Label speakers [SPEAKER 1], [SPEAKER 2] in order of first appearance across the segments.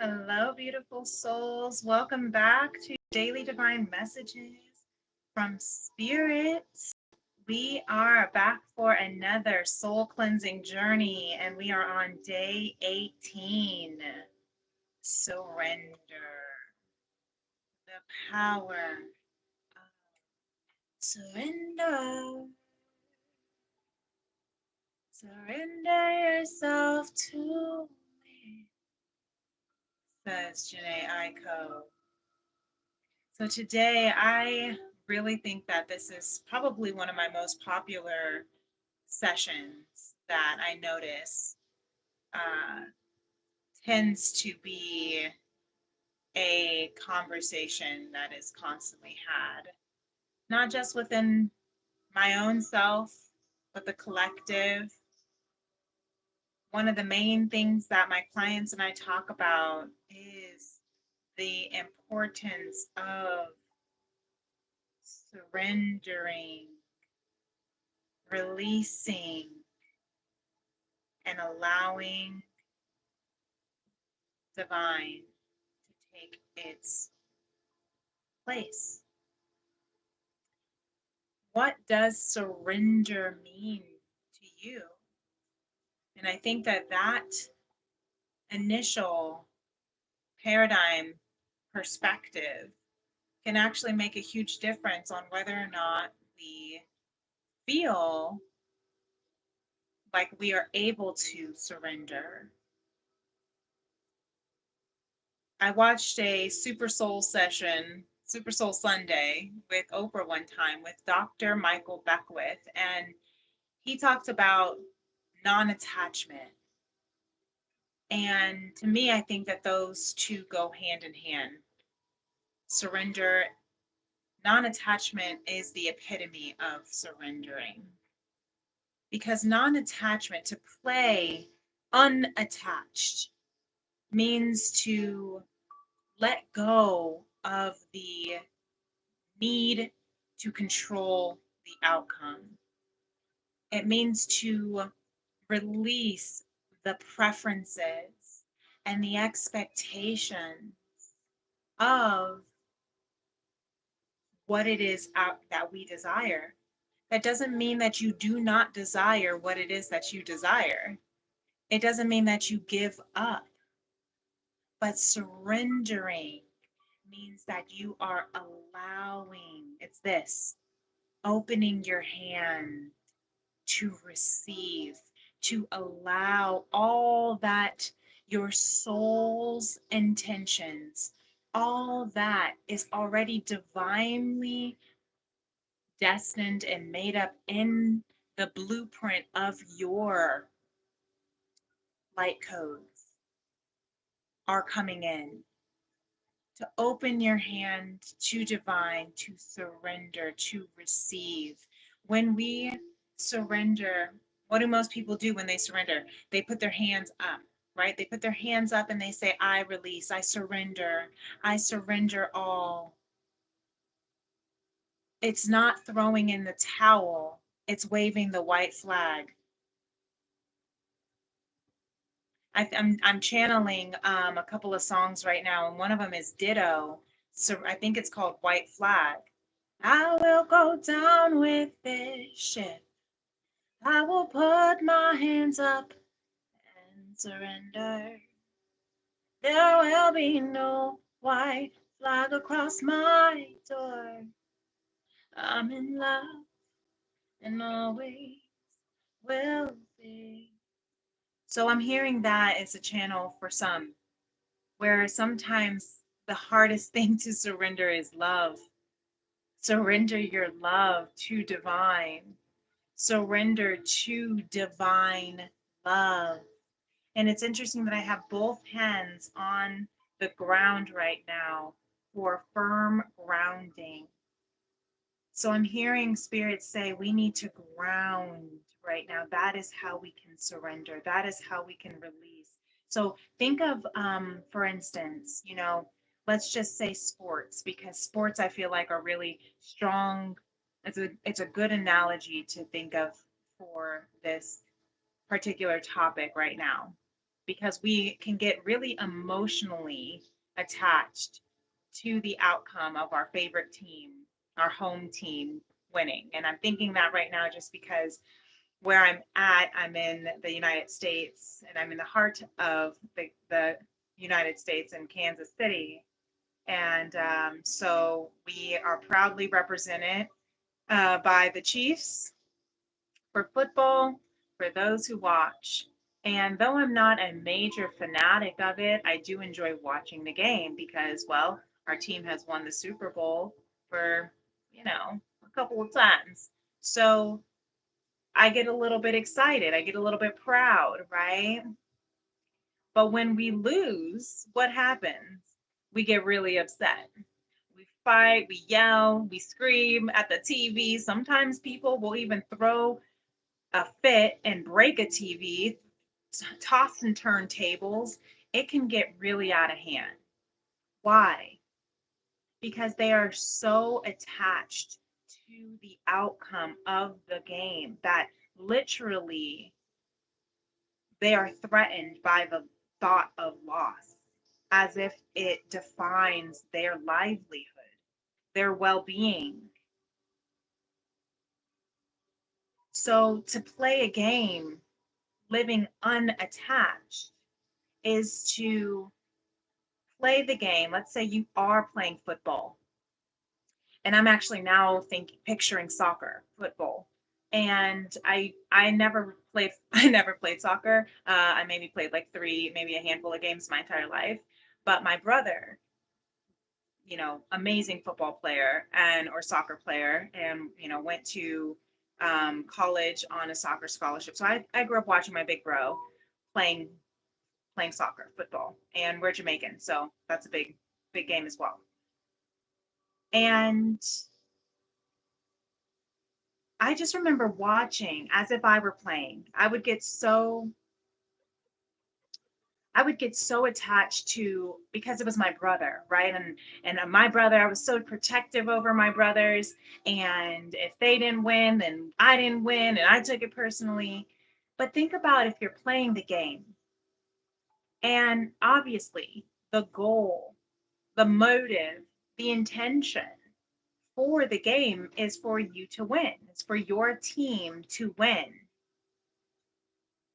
[SPEAKER 1] Hello, beautiful souls. Welcome back to Daily Divine Messages from Spirit. We are back for another soul cleansing journey, and we are on day 18. Surrender. The power of surrender. Surrender yourself to me, says Janae Aiko. So today, I really think that this is probably one of my most popular sessions that I notice uh, tends to be a conversation that is constantly had, not just within my own self, but the collective. One of the main things that my clients and I talk about is the importance of surrendering, releasing, and allowing divine to take its place. What does surrender mean to you? And I think that that initial paradigm perspective can actually make a huge difference on whether or not we feel like we are able to surrender. I watched a Super Soul session, Super Soul Sunday with Oprah one time with Dr. Michael Beckwith, and he talked about non attachment. And to me, I think that those two go hand in hand. Surrender, non attachment is the epitome of surrendering. Because non attachment, to play unattached, means to let go of the need to control the outcome. It means to release the preferences and the expectations of what it is that we desire. That doesn't mean that you do not desire what it is that you desire. It doesn't mean that you give up, but surrendering means that you are allowing, it's this, opening your hand to receive, to allow all that your soul's intentions, all that is already divinely destined and made up in the blueprint of your light codes are coming in. To open your hand to divine, to surrender, to receive. When we surrender, what do most people do when they surrender? They put their hands up, right? They put their hands up and they say, I release, I surrender all. It's not throwing in the towel, it's waving the white flag. I'm channeling a couple of songs right now, and one of them is Ditto. So I think it's called White Flag. I will go down with this ship. I will put my hands up and surrender. There will be no white flag across my door. I'm in love and always will be. So I'm hearing that as a channel for some, where sometimes the hardest thing to surrender is love. Surrender your love to divine. Surrender to divine love. And it's interesting that I have both hands on the ground right now for firm grounding. So I'm hearing Spirit say we need to ground right now. That is how we can surrender. That is how we can release. So think of, for instance, let's just say sports, because sports I feel like are really strong. It's a good analogy to think of for this particular topic right now. because we can get really emotionally attached to the outcome of our favorite team, our home team winning. And I'm thinking that right now just because where I'm at, I'm in the United States and I'm in the heart of the United States in Kansas City. And so we are proudly represented by the Chiefs for football, for those who watch. And though I'm not a major fanatic of it, I do enjoy watching the game because, well, our team has won the Super Bowl for, a couple of times. So I get a little bit excited. I get a little bit proud, right? But when we lose, what happens? We get really upset. We fight, we yell, we scream at the TV. Sometimes people will even throw a fit and break a TV, toss and turn tables. It can get really out of hand. Why? Because they are so attached to the outcome of the game that literally they are threatened by the thought of loss as if it defines their livelihood, their well being. So to play a game living unattached is to play the game. Let's say you are playing football, and I'm actually now picturing soccer, football. And I never played I never played soccer. I maybe played like three, maybe a handful of games my entire life. But my brother, amazing football player and or soccer player, and went to college on a soccer scholarship. So I grew up watching my big bro playing playing soccer, football, and we're Jamaican, so that's a big game as well. And I just remember watching as if I were playing. I would get so attached to because it was my brother, right? And my brother, I was so protective over my brothers, and if they didn't win, then I didn't win, and I took it personally. But think about if you're playing the game, and obviously the goal, the motive, the intention for the game is for you to win. It's for your team to win.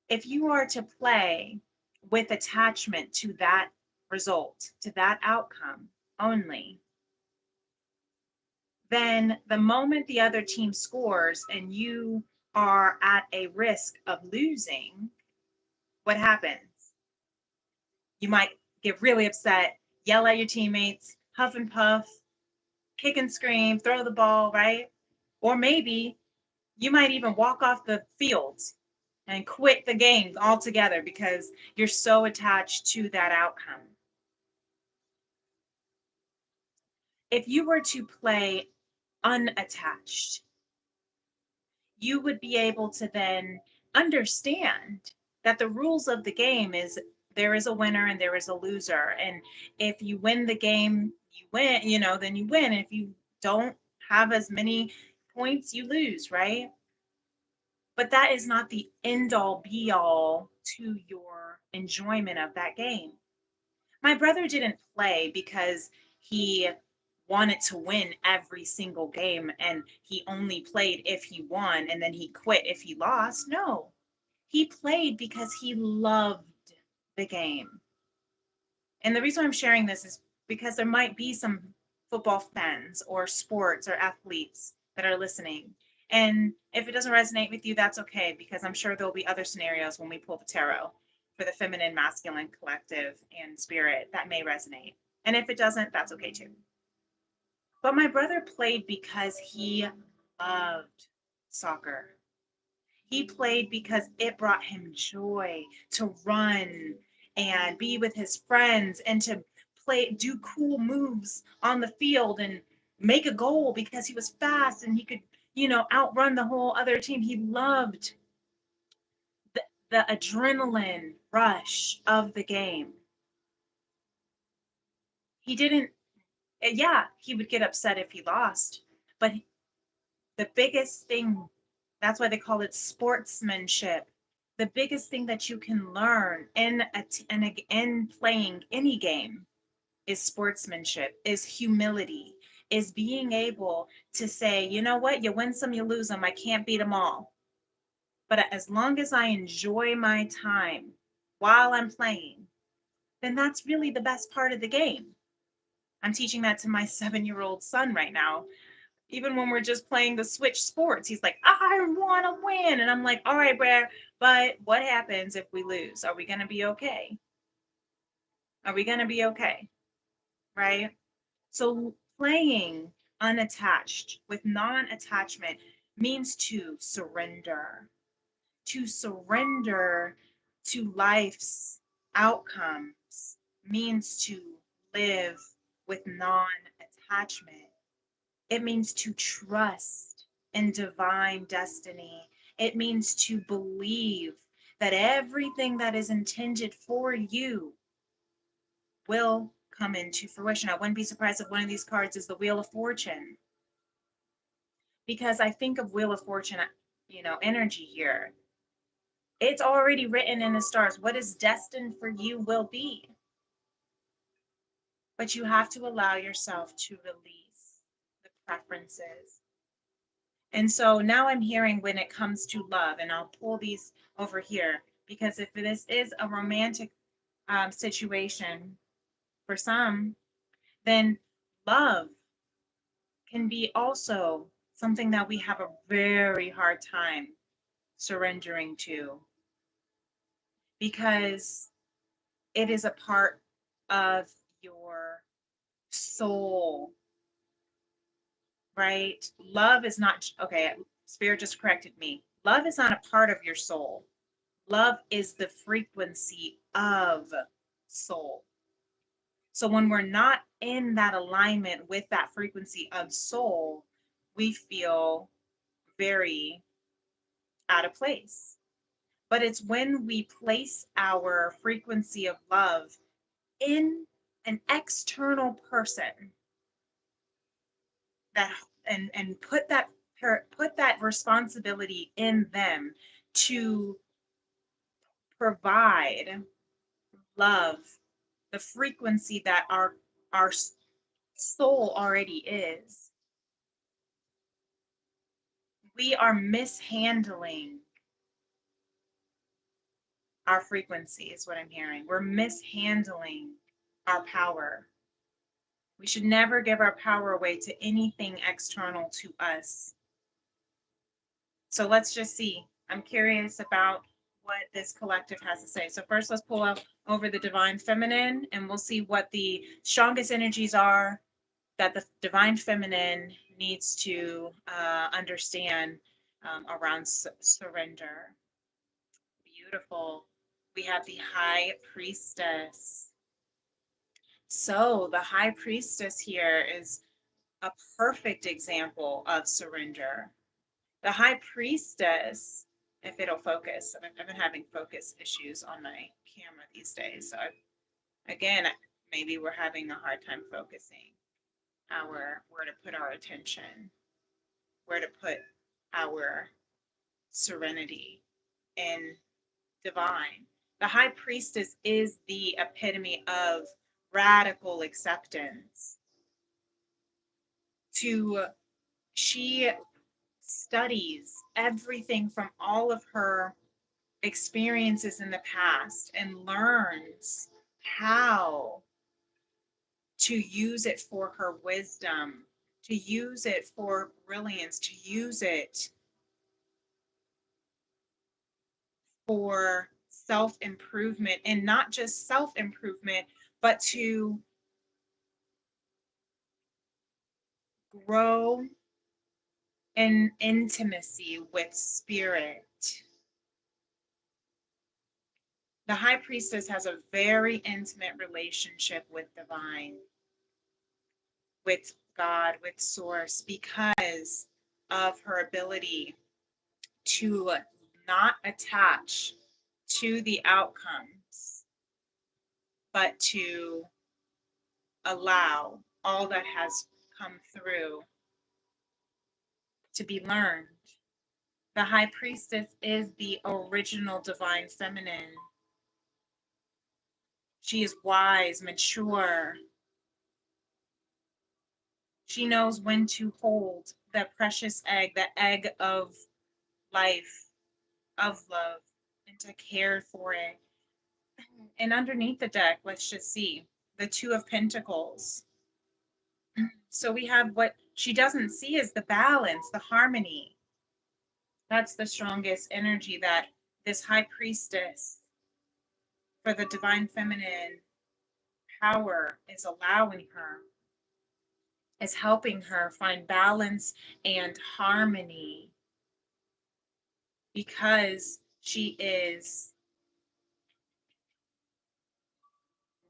[SPEAKER 1] If you are to play with attachment to that result, to that outcome only, then the moment the other team scores and you are at a risk of losing, what happens? You might get really upset, yell at your teammates, huff and puff, kick and scream, throw the ball, right? Or maybe you might even walk off the field and quit the game altogether because you're so attached to that outcome. If you were to play unattached, you would be able to then understand that the rules of the game is there is a winner and there is a loser. And if you win the game, you win, then you win. And if you don't have as many points, you lose, right? But that is not the end all be all to your enjoyment of that game. My brother didn't play because he wanted to win every single game and he only played if he won and then he quit if he lost. No, he played because he loved the game. And the reason I'm sharing this is because there might be some football fans or sports or athletes that are listening. And if it doesn't resonate with you, that's okay, because I'm sure there'll be other scenarios when we pull the tarot for the feminine, masculine, collective, and spirit that may resonate. And if it doesn't, that's okay too. But my brother played because he loved soccer. He played because it brought him joy to run and be with his friends and to do cool moves on the field and make a goal because he was fast and he could, outrun the whole other team. He loved the, the adrenaline rush of the game. He didn't, yeah, he would get upset if he lost, but the biggest thing, that's why they call it sportsmanship. The biggest thing that you can learn in playing any game is sportsmanship, is humility, is being able to say, you know what, you win some, you lose them. I can't beat them all. But as long as I enjoy my time while I'm playing, then that's really the best part of the game. I'm teaching that to my 7-year-old son right now. Even when we're just playing the Switch sports, he's like, I want to win. And I'm like, all right, Brad, but what happens if we lose? Are we going to be okay? Are we going to be okay? Right? So playing unattached with non-attachment means to surrender to life's outcomes, means to live with non-attachment. It means to trust in divine destiny. It means to believe that everything that is intended for you will come into fruition. I wouldn't be surprised if one of these cards is the Wheel of Fortune, because I think of Wheel of Fortune, energy here. It's already written in the stars. What is destined for you will be. But you have to allow yourself to release the preferences. And so now I'm hearing when it comes to love, and I'll pull these over here, because if this is a romantic situation for some, then love can be also something that we have a very hard time surrendering to, because it is a part of your soul, right? Love is not, okay, Spirit just corrected me. Love is not a part of your soul. Love is the frequency of soul. So when we're not in that alignment with that frequency of soul, we feel very out of place. But it's when we place our frequency of love in an external person that and put that responsibility in them to provide love, the frequency that our soul already is. We are mishandling our frequency, is what I'm hearing. We're mishandling our power. We should never give our power away to anything external to us. So let's just see. I'm curious about what this collective has to say. So first, let's pull up over the divine feminine, and we'll see what the strongest energies are that the divine feminine needs to understand around surrender. Beautiful. We have the high priestess. So the high priestess here is a perfect example of surrender. The high priestess, if it'll focus, I've been having focus issues on my camera these days. So again, maybe we're having a hard time focusing where to put our attention, where to put our serenity in divine. The high priestess is the epitome of radical acceptance. She studies everything from all of her experiences in the past and learns how to use it for her wisdom, to use it for brilliance, to use it for self-improvement, and not just self-improvement, but to grow in intimacy with spirit. The high priestess has a very intimate relationship with divine, with God, with source, because of her ability to not attach to the outcomes, but to allow all that has come through to be learned. The high priestess is the original divine feminine. She is wise, mature. She knows when to hold that precious egg, the egg of life, of love, and to care for it. And underneath the deck, let's just see the Two of Pentacles. So we have what she doesn't see is the balance, the harmony. That's the strongest energy that this high priestess for the divine feminine power is allowing her, is helping her find balance and harmony because she is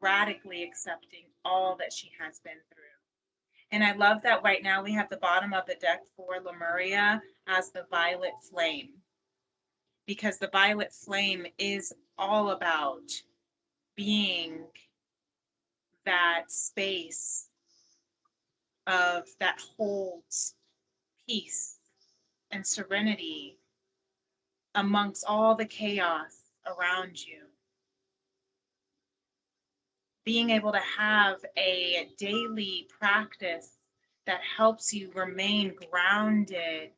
[SPEAKER 1] radically accepting all that she has been through. And I love that right now we have the bottom of the deck for Lemuria as the violet flame, because the violet flame is all about being that space of that holds peace and serenity amongst all the chaos around you. Being able to have a daily practice that helps you remain grounded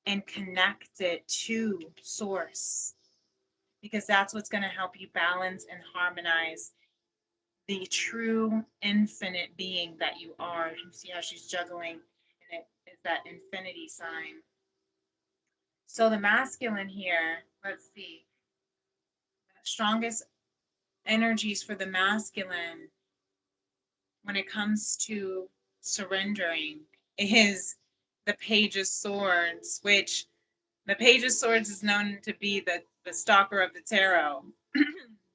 [SPEAKER 1] and connected to source, because that's what's going to help you balance and harmonize the true infinite being that you are. You see how she's juggling, and it is that infinity sign. So the masculine here, let's see, strongest energies for the masculine when it comes to surrendering is the Page of Swords, which the Page of Swords is known to be the stalker of the tarot.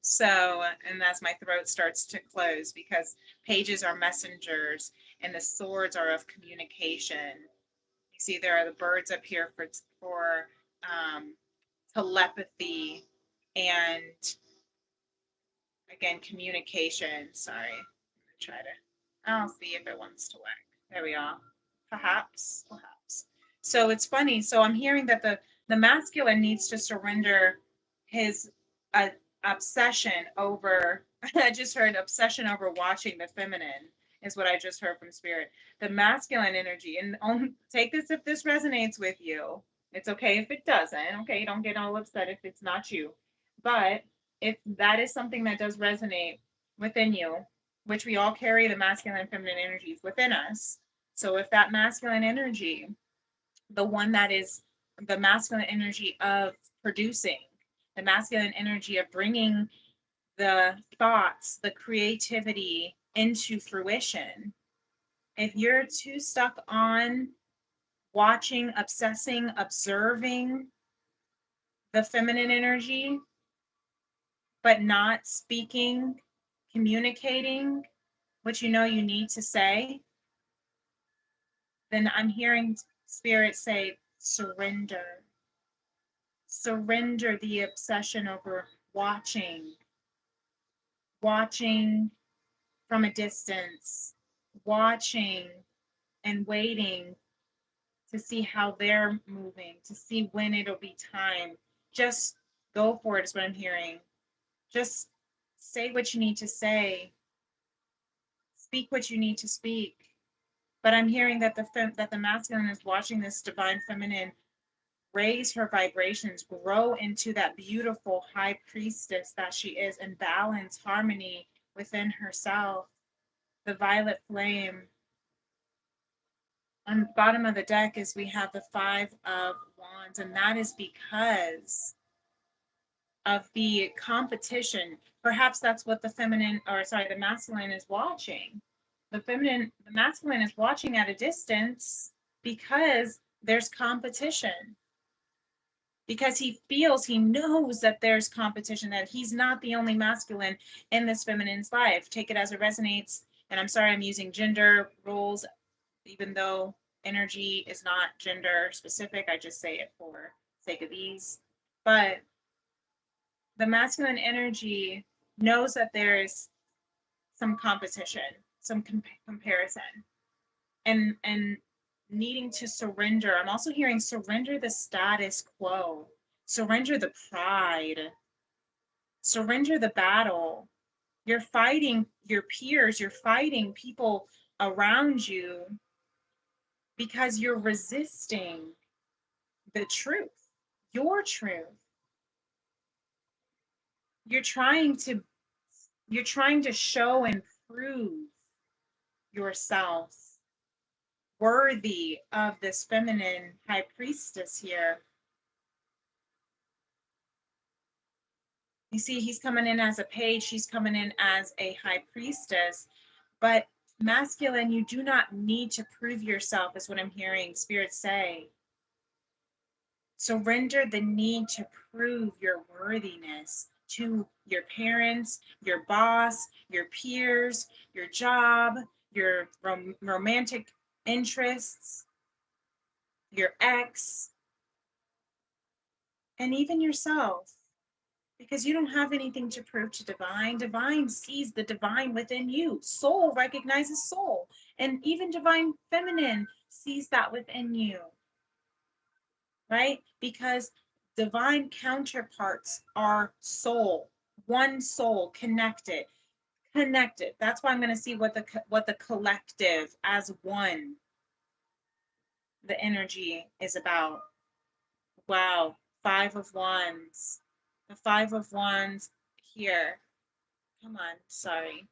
[SPEAKER 1] So, and as my throat starts to close, because pages are messengers and the swords are of communication. You see, there are the birds up here for telepathy and, again, communication. Sorry, I'm gonna try to. I'll see if it wants to work. There we are. Perhaps. So it's funny. So I'm hearing that the masculine needs to surrender his uh, obsession over. I just heard obsession over watching the feminine is what I just heard from spirit. The masculine energy, and take this if this resonates with you. It's okay if it doesn't. Okay, don't get all upset if it's not you. But if that is something that does resonate within you, which we all carry the masculine and feminine energies within us. So if that masculine energy, the one that is the masculine energy of producing, the masculine energy of bringing the thoughts, the creativity into fruition, if you're too stuck on watching, obsessing, observing the feminine energy, but not speaking, communicating what you know you need to say, then I'm hearing spirit say, surrender. Surrender the obsession over watching from a distance, watching and waiting to see how they're moving, to see when it'll be time. Just go for it, is what I'm hearing. Just say what you need to say, speak what you need to speak. But I'm hearing that the masculine is watching this divine feminine raise her vibrations, grow into that beautiful high priestess that she is, and balance harmony within herself. The violet flame. On the bottom of the deck is we have the Five of Wands, and that is because of the competition. Perhaps that's what the masculine is watching. The masculine is watching at a distance because there's competition. Because he knows that there's competition, that he's not the only masculine in this feminine's life. Take it as it resonates. And I'm sorry I'm using gender roles, even though energy is not gender specific. I just say it for sake of ease. But the masculine energy knows that there's some competition, some comparison. And needing to surrender. I'm also hearing surrender the status quo, surrender the pride, surrender the battle. You're fighting your peers, you're fighting people around you because you're resisting the truth, your truth. You're trying to you're trying to show and prove yourself worthy of this feminine high priestess here. You see, he's coming in as a page, she's coming in as a high priestess, but masculine, you do not need to prove yourself, is what I'm hearing Spirit say. Surrender the need to prove your worthiness to your parents, your boss, your peers, your job, your romantic interests, your ex, and even yourself. Because you don't have anything to prove to divine. Divine sees the divine within you. Soul recognizes soul. And even divine feminine sees that within you, right? Because divine counterparts are soul, one soul connected. Connected. That's why I'm going to see what the collective as one, the energy is about. Wow, 5 of Wands. The 5 of Wands here. Come on, sorry.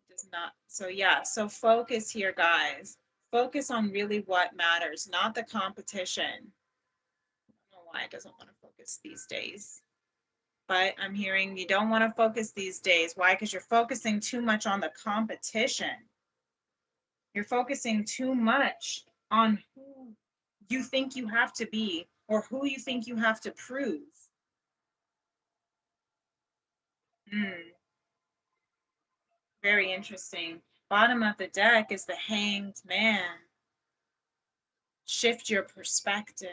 [SPEAKER 1] It does not. So yeah, so focus here, guys. Focus on really what matters, not the competition. I don't know why it doesn't want to focus these days. But I'm hearing you don't want to focus these days. Why? Because you're focusing too much on the competition. You're focusing too much on who you think you have to be or who you think you have to prove. Mm, very interesting. Bottom of the deck is the Hanged Man. Shift your perspective.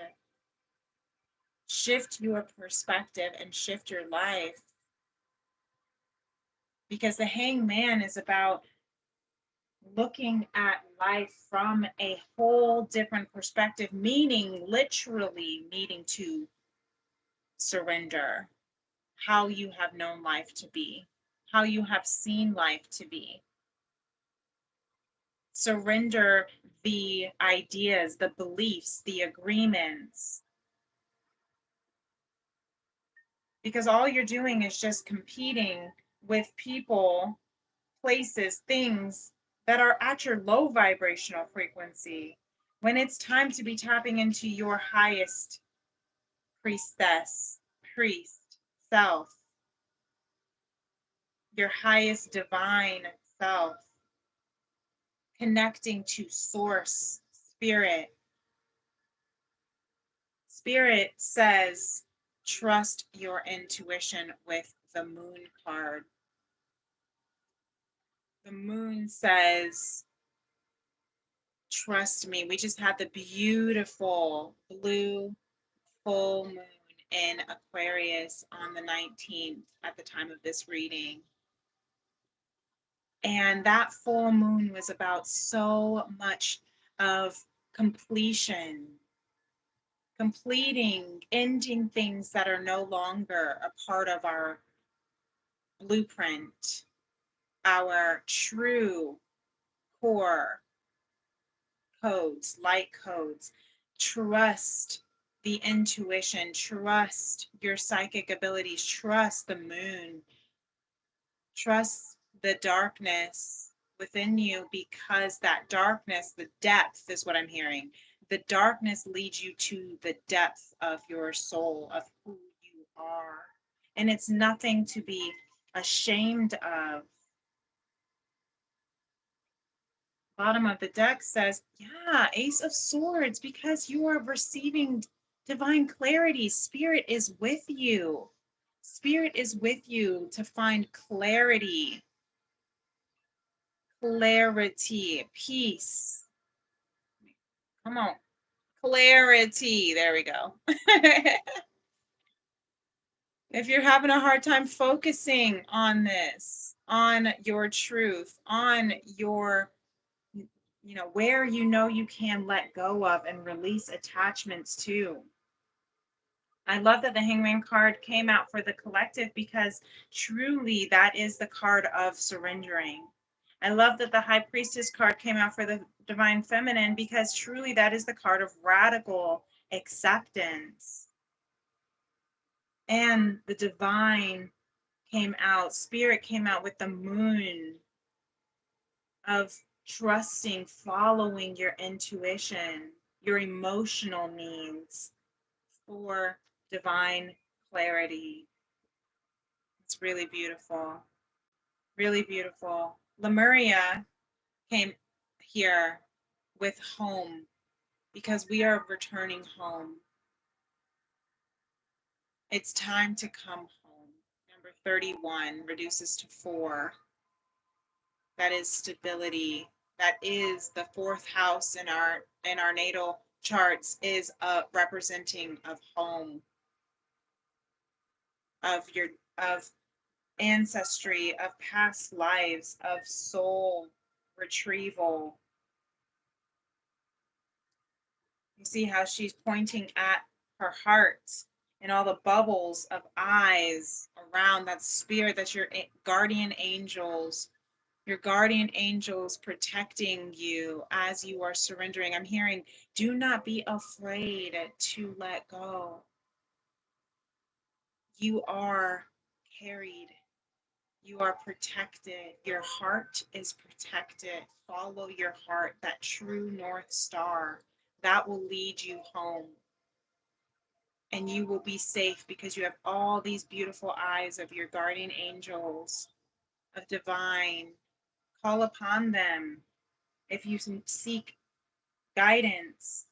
[SPEAKER 1] Shift your perspective and shift your life. Because the Hanged Man is about looking at life from a whole different perspective, meaning literally needing to surrender how you have known life to be, how you have seen life to be. Surrender the ideas, the beliefs, the agreements, because all you're doing is just competing with people, places, things that are at your low vibrational frequency. When it's time to be tapping into your highest priestess, priest, self, your highest divine self, connecting to source, spirit. Spirit says, trust your intuition with the moon card. The moon says, trust me. We just had the beautiful blue full moon in Aquarius on the 19th at the time of this reading. And that full moon was about so much of completion, completing, ending things that are no longer a part of our blueprint, our true core codes, light codes. Trust the intuition, trust your psychic abilities, trust the moon, trust the darkness within you, because that darkness, the depth is what I'm hearing. The darkness leads you to the depth of your soul, of who you are. And it's nothing to be ashamed of. Bottom of the deck says, yeah, Ace of Swords, because you are receiving divine clarity. Spirit is with you. Spirit is with you to find clarity, clarity, peace. Come on, clarity. There we go. If you're having a hard time focusing on this, on your truth, on your where you can let go of and release attachments to. I love that the Hangman card came out for the collective because truly that is the card of surrendering. I love that the High Priestess card came out for the Divine Feminine because truly that is the card of radical acceptance. And the Divine came out, Spirit came out with the Moon of trusting, following your intuition, your emotional needs for divine clarity. It's really beautiful. Really beautiful. Lemuria came here with home because we are returning home. It's time to come home. Number 31 reduces to 4. That is stability. That is the 4th house in our natal charts, is representing of home, of your of ancestry, of past lives, of soul retrieval. You see how she's pointing at her heart and all the bubbles of eyes around that spirit. That's your guardian angels. Your guardian angels protecting you as you are surrendering. I'm hearing, do not be afraid to let go. You are carried. You are protected. Your heart is protected. Follow your heart, that true North Star. That will lead you home. And you will be safe because you have all these beautiful eyes of your guardian angels, of divine. Call upon them. If you seek guidance,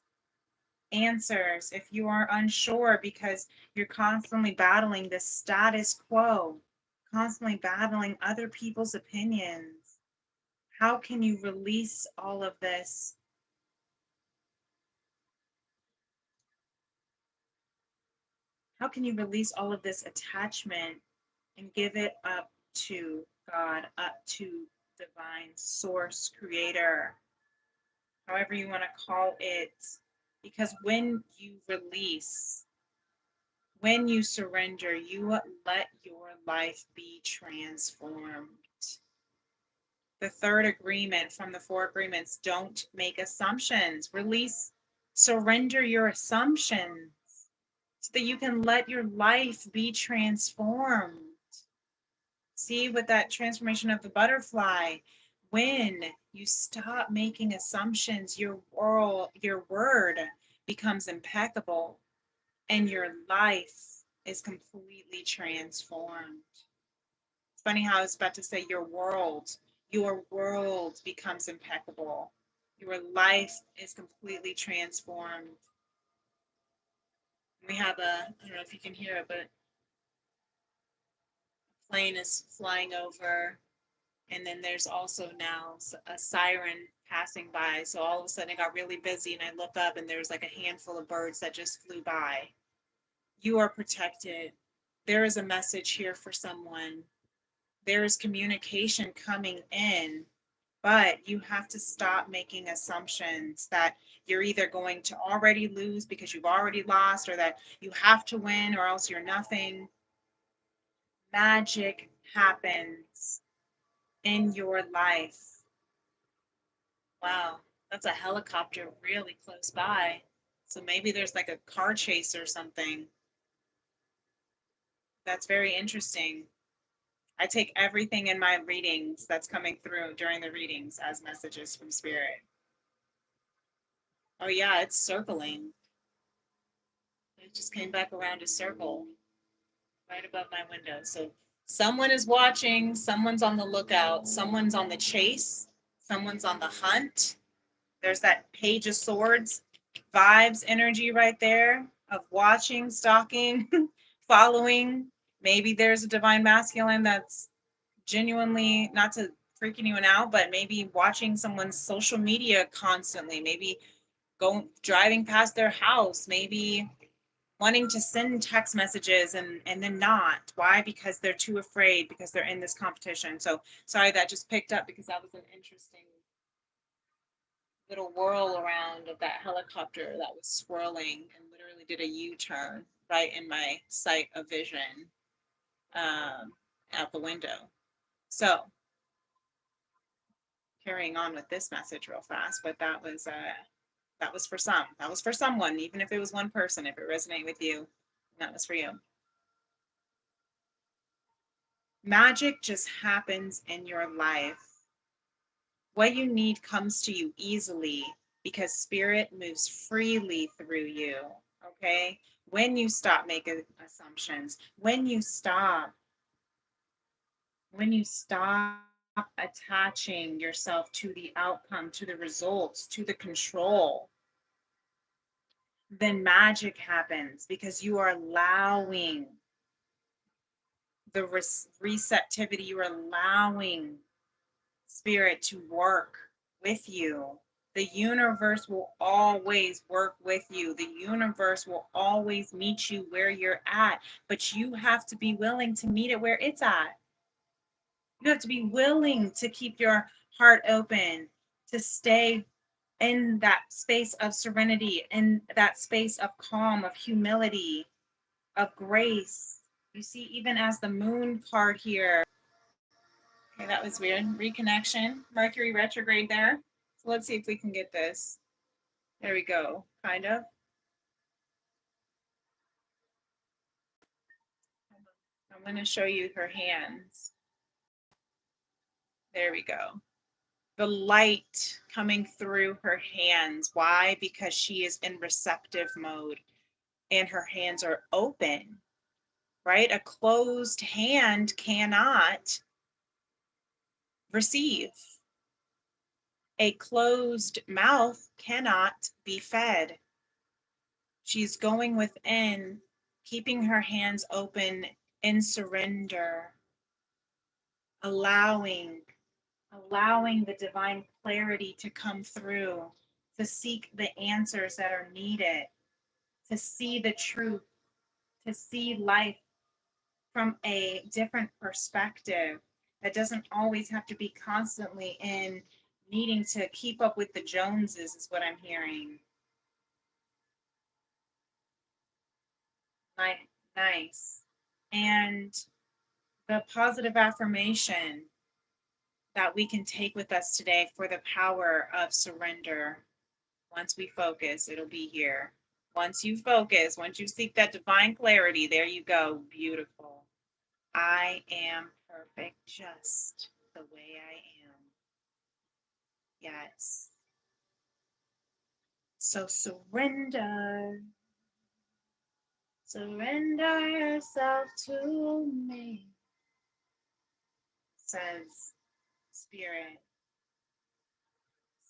[SPEAKER 1] answers, if you are unsure because you're constantly battling this status quo, constantly battling other people's opinions, how can you release all of this? How can you release all of this attachment and give it up to God, up to divine source, creator, however you want to call it? Because when you release, when you surrender, you let your life be transformed. The third agreement from the 4 agreements: don't make assumptions. Release, surrender your assumptions so that you can let your life be transformed. See, with that transformation of the butterfly, when you stop making assumptions, your word becomes impeccable and your life is completely transformed. It's funny how I was about to say your world becomes impeccable. Your life is completely transformed. We have I don't know if you can hear it, but a plane is flying over. And then there's also now a siren passing by. So all of a sudden it got really busy and I look up and there's like a handful of birds that just flew by. You are protected. There is a message here for someone. There is communication coming in, but you have to stop making assumptions that you're either going to already lose because you've already lost, or that you have to win or else you're nothing. Magic happens in your life. Wow, that's a helicopter really close by. So maybe there's like a car chase or something. That's very interesting. I take everything in my readings that's coming through during the readings as messages from spirit. Oh yeah, it's circling. It just came back around to circle right above my window. So someone is watching, someone's on the lookout, someone's on the chase, someone's on the hunt. There's that Page of Swords vibes energy right there of watching, stalking, following. Maybe there's a divine masculine that's genuinely, not to freak anyone out, but maybe watching someone's social media constantly, maybe driving past their house, maybe wanting to send text messages and then not. Why? Because they're too afraid, because they're in this competition. So sorry that just picked up because that was an interesting little whirl around of that helicopter that was swirling and literally did a U-turn right in my sight of vision, out the window. So carrying on with this message real fast, but that was for some. That was for someone, even if it was one person. If it resonated with you, that was for you. Magic just happens in your life. What you need comes to you easily because spirit moves freely through you. Okay? When you stop making assumptions, when you stop attaching yourself to the outcome, to the results, to the control, then magic happens because you are allowing the receptivity, you are allowing spirit to work with you. The universe will always work with you. The universe will always meet you where you're at, but you have to be willing to meet it where it's at. You have to be willing to keep your heart open, to stay in that space of serenity, in that space of calm, of humility, of grace. You see, even as the moon card here, okay, that was weird. Reconnection, Mercury retrograde there. So let's see if we can get this. There we go, kind of. I'm going to show you her hands. There we go. The light coming through her hands. Why? Because she is in receptive mode and her hands are open, right? A closed hand cannot receive. A closed mouth cannot be fed. She's going within, keeping her hands open in surrender, allowing the divine clarity to come through, to seek the answers that are needed, to see the truth, to see life from a different perspective that doesn't always have to be constantly in needing to keep up with the Joneses, is what I'm hearing. Like, nice. And the positive affirmation that we can take with us today for the power of surrender. Once we focus, it'll be here. Once you focus, once you seek that divine clarity, there you go. Beautiful. I am perfect just the way I am. Yes. So surrender. Surrender yourself to me, says Spirit.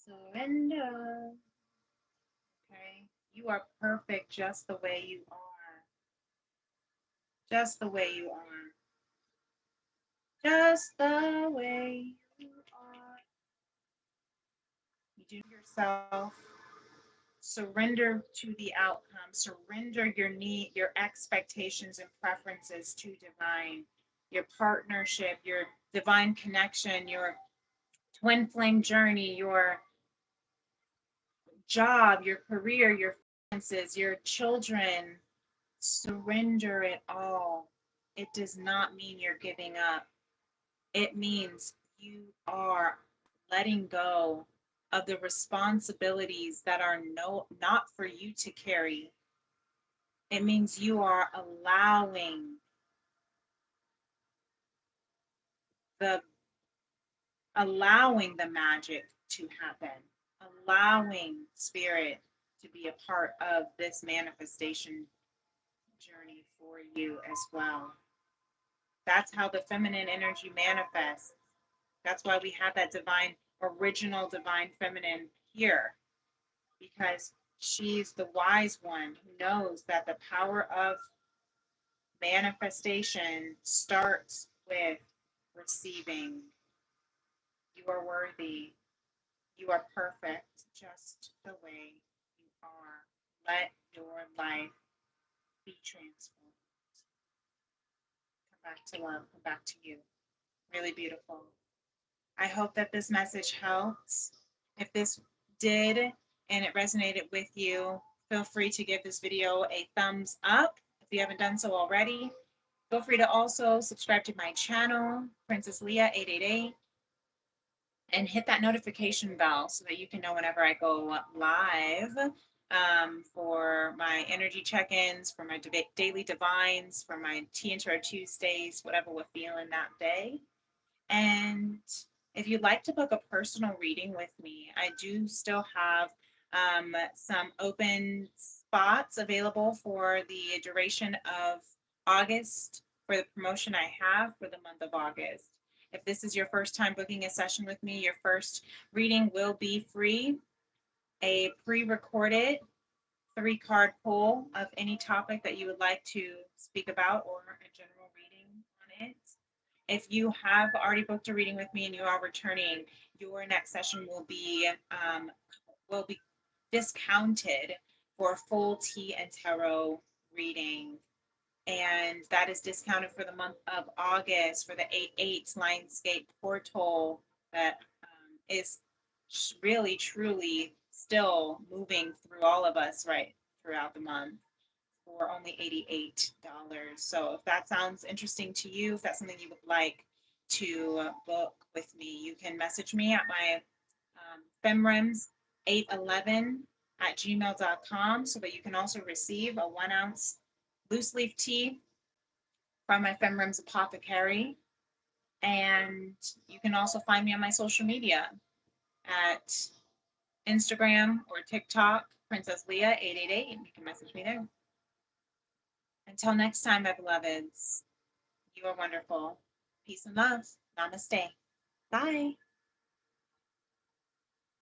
[SPEAKER 1] Surrender. Okay? You are perfect just the way you are. Just the way you are. Just the way you are. You do yourself. Surrender to the outcome. Surrender your need, your expectations and preferences to divine, your partnership, your divine connection, your twin flame journey, your job, your career, your finances, your children. Surrender it all. It does not mean you're giving up. It means you are letting go of the responsibilities that are not for you to carry. It means you are the allowing the magic to happen, allowing spirit to be a part of this manifestation journey for you as well. That's how the feminine energy manifests. That's why we have that divine, original divine feminine here, because she's the wise one who knows that the power of manifestation starts with receiving. You are worthy. You are perfect just the way you are. Let your life be transformed. Come back to love, come back to you. Really beautiful. I hope that this message helps. If this did and it resonated with you, feel free to give this video a thumbs up if you haven't done so already. Feel free to also subscribe to my channel, Princess Leah 888, and hit that notification bell so that you can know whenever I go live, for my energy check-ins, for my daily divines, for my Tea Intro Tuesdays, whatever we're feeling that day. And if you'd like to book a personal reading with me, I do still have some open spots available for the duration of August for the promotion I have for the month of August. If this is your first time booking a session with me, your first reading will be free. A pre recorded 3 card pull of any topic that you would like to speak about or a general reading on it. If you have already booked a reading with me and you are returning, your next session will be discounted for a full tea and tarot reading. And that is discounted for the month of August for the 8/8 Lionsgate portal that is really, truly still moving through all of us right throughout the month for only $88. So if that sounds interesting to you, if that's something you would like to book with me, you can message me at my femrims811 at gmail.com so that you can also receive a 1 ounce loose leaf tea from my Femrims apothecary. And you can also find me on my social media at Instagram or TikTok, Princess Leah 888, and you can message me there. Until next time, my beloveds, you are wonderful. Peace and love. Namaste. Bye.